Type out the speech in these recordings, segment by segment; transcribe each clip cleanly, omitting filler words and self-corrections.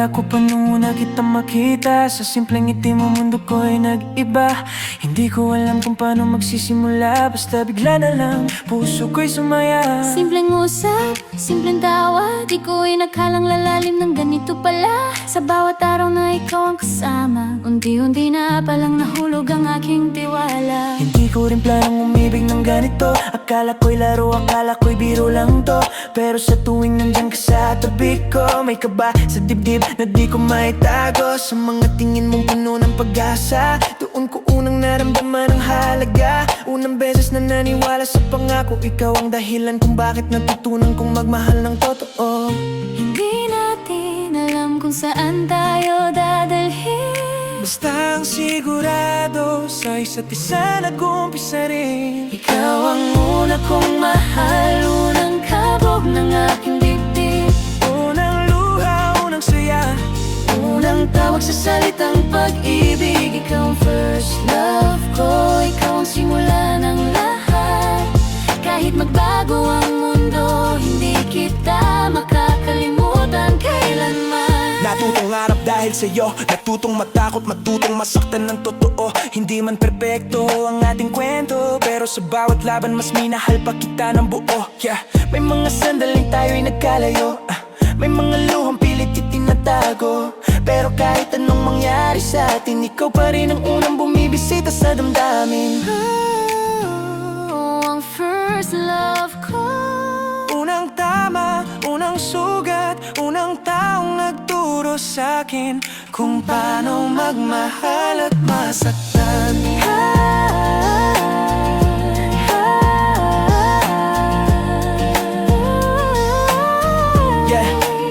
Akala ko pa nung una kita makita, sa simpleng ngiti mo mundo ko ay nag-iba. Hindi ko alam kung paano magsisimula, basta bigla na lang puso ko'y sumaya. Simpleng usap, simpleng tawa, di ko inakalang lalalim ng ganito pala. Sa bawat araw na ikaw ang kasama, unti-unti na palang nahulog ang aking tiwala. Hindi ko rin planong umibig ng ganito, akala ko'y laro, akala ko'y biro lang to. Pero sa tuwing nandyan ka sa tabi ko, may kaba sa dibdib na di ko maitago. Sa mga tingin mong puno ng pag-asa, doon ko unang naramdaman ang halaga. Unang beses na naniwala sa pangako, ikaw ang dahilan kung bakit natutunan kong magmahal ng totoo. Hindi natin alam kung saan tayo dadalhin, Basta ang sigurado, sa isa't isa nag-umpisa rin. ikaw ang una kong mahal, unang kabog ng aking dibdib, Unang luha, unang saya, unang tawag sa salitang pag-ibig. Ikaw ang first love ko, ikaw ang simula ng lahat. Kahit magbago ang mundo, hindi kita makakalimutan kailanman. natutong harap dahil sa'yo, natutong matakot, matutong masaktan ng totoo. Hindi man perpekto ang ating kwento, pero sa bawat laban mas minahal pa kita ng buo. Yeah. May mga sandaling tayo'y nagkalayo, may mga luhang pilit itinatago. Pero kahit anong mangyari sa atin, ikaw pa rin ang unang bumibisita sa damdamin. Ang first love ko, Unang tama, unang sugat, unang taong nagturo sa'kin kung paano magmahal at masaktan. Yeah,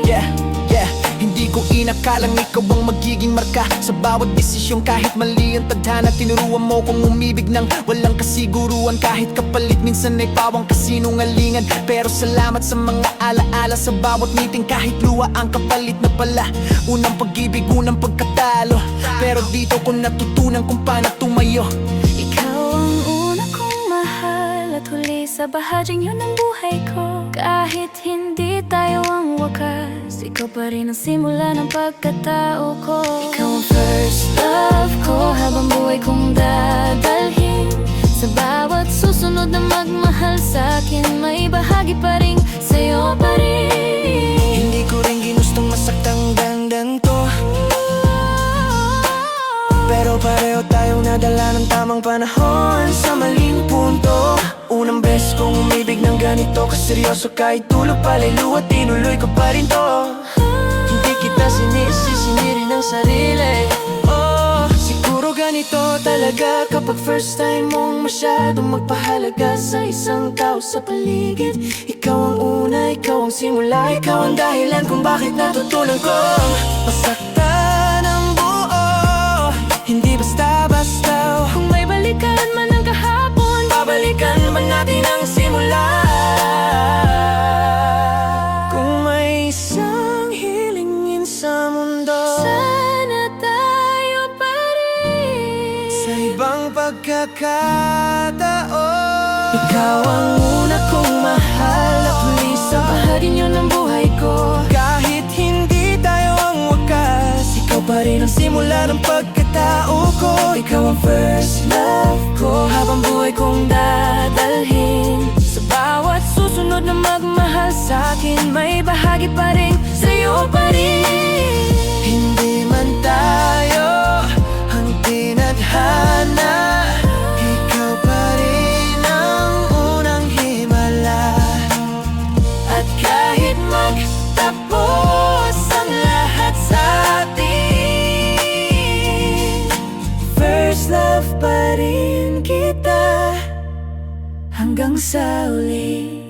yeah, yeah. Hindi ko inakalang ikaw ang magiging marka sa bawat desisyon. Kahit mali ang tadhana, tinuruan mo kong umibig ng walang kasiguruan. Kahit kapalit minsan ay pawang kasinungalingan, pero salamat sa mga alaala sa bawat meeting. Kahit luha ang kapalit na pala, unang pag-ibig, unang pagkatalo. Pero dito ko natutunan kung paano tumayo. ikaw ang una kong mahal at huli sa bahagyang yun ng buhay ko. Kahit hindi tayo ang wakas, ikaw pa rin ang simula ng pagkatao ko. Ikaw ang first love ko, habang buhay kong dadalhin. Sa bawat susunod na magmahal sa'kin, may bahagi pa rin sa'yo pa rin. Hindi ko rin ginustong masaktang dandan to, pero pareho tayong nadala ng tamang panahon sa maling punto. Unang beses kong umibig ng ganito kaseryoso, kahit tulog palay luha, tinuloy ko pa rin to. Hindi kita siniri ng sarili. Oh, siguro ganito talaga kapag first time mong masyadong magpahalaga sa isang tao sa paligid. Ikaw ang una, ikaw ang simula, ikaw ang dahilan kung bakit natutunan kong masaktan ang buo. Hindi basta-basta, Kung may balikan man ang kahapon, babalikan man natin ang simula. Kung may isang hilingin sa mundo, sana tayo pa rin. sa ibang pagkakataon, ikaw ang una kong mahal at huli sa Bahagi niyo ng buhay ko. kahit hindi tayo ang wakas, ikaw pa rin ang simula ng pagkatao ko. Ikaw ang first love ko, habang buhay kong dadalhin. Sa bawat susunod na magmahal sa'kin, may bahagi pa rin sa'yo pa rin. Hindi man tayo ang tinadhana, ikaw pa rin ang unang himala. At kahit magtapos ang lahat sa atin, first love pa rin kita hanggang sa uli.